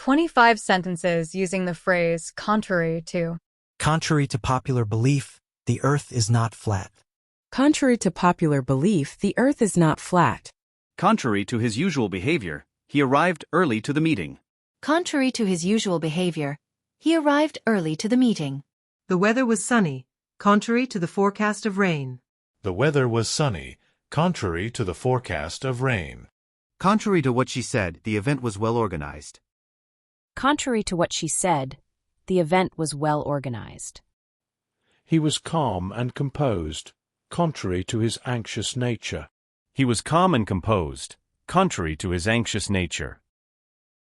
25 sentences using the phrase contrary to. Contrary to popular belief, the earth is not flat. Contrary to popular belief, the earth is not flat. Contrary to his usual behavior, he arrived early to the meeting. Contrary to his usual behavior, he arrived early to the meeting. The weather was sunny, contrary to the forecast of rain. The weather was sunny, contrary to the forecast of rain. Contrary to what she said, the event was well organized. Contrary to what she said, the event was well organized. He was calm and composed, contrary to his anxious nature. He was calm and composed, contrary to his anxious nature.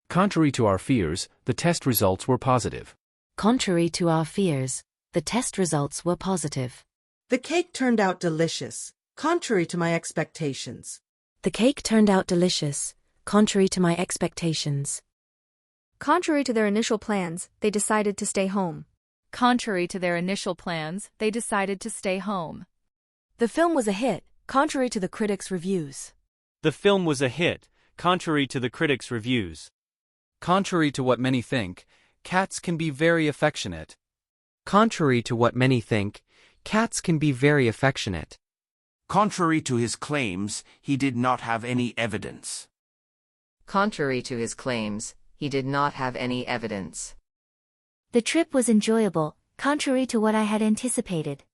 Contrary to our fears, the test results were positive. Contrary to our fears, the test results were positive. The cake turned out delicious, contrary to my expectations. The cake turned out delicious, contrary to my expectations. Contrary to their initial plans, they decided to stay home. Contrary to their initial plans, they decided to stay home. The film was a hit, contrary to the critics' reviews. The film was a hit, contrary to the critics' reviews. Contrary to what many think, cats can be very affectionate. Contrary to what many think, cats can be very affectionate. Contrary to his claims, he did not have any evidence. Contrary to his claims, he did not have any evidence. The trip was enjoyable, contrary to what I had anticipated.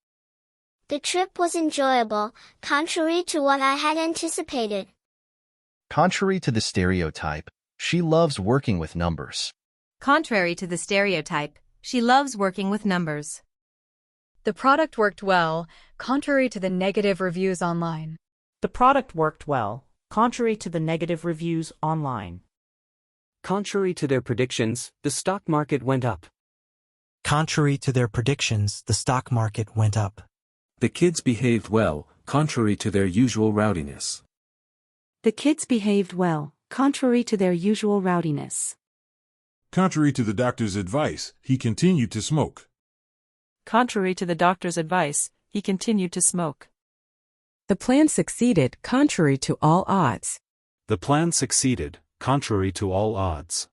The trip was enjoyable, contrary to what I had anticipated. Contrary to the stereotype, she loves working with numbers. Contrary to the stereotype, she loves working with numbers. The product worked well, contrary to the negative reviews online. The product worked well, contrary to the negative reviews online. Contrary to their predictions, the stock market went up. Contrary to their predictions, the stock market went up. The kids behaved well, contrary to their usual rowdiness. The kids behaved well, contrary to their usual rowdiness. Contrary to the doctor's advice, he continued to smoke. Contrary to the doctor's advice, he continued to smoke. The plan succeeded, contrary to all odds. The plan succeeded, contrary to all odds.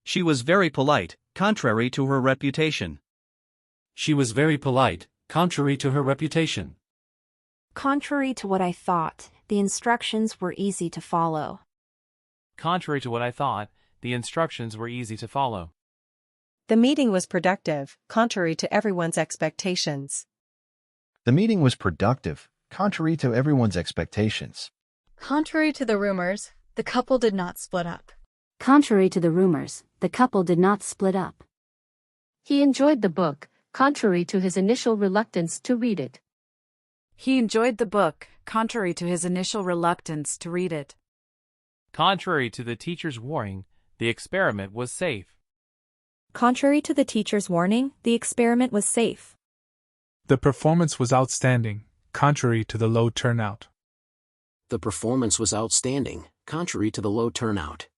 She was very polite, contrary to her reputation. She was very polite, contrary to her reputation. Contrary to what I thought, the instructions were easy to follow. Contrary to what I thought, the instructions were easy to follow. The meeting was productive, contrary to everyone's expectations. The meeting was productive, contrary to everyone's expectations. Contrary to the rumors, the couple did not split up. Contrary to the rumors, the couple did not split up. He enjoyed the book, contrary to his initial reluctance to read it. He enjoyed the book, contrary to his initial reluctance to read it. Contrary to the teacher's warning, the experiment was safe. Contrary to the teacher's warning, the experiment was safe. The performance was outstanding, contrary to the low turnout. The performance was outstanding, contrary to the low turnout.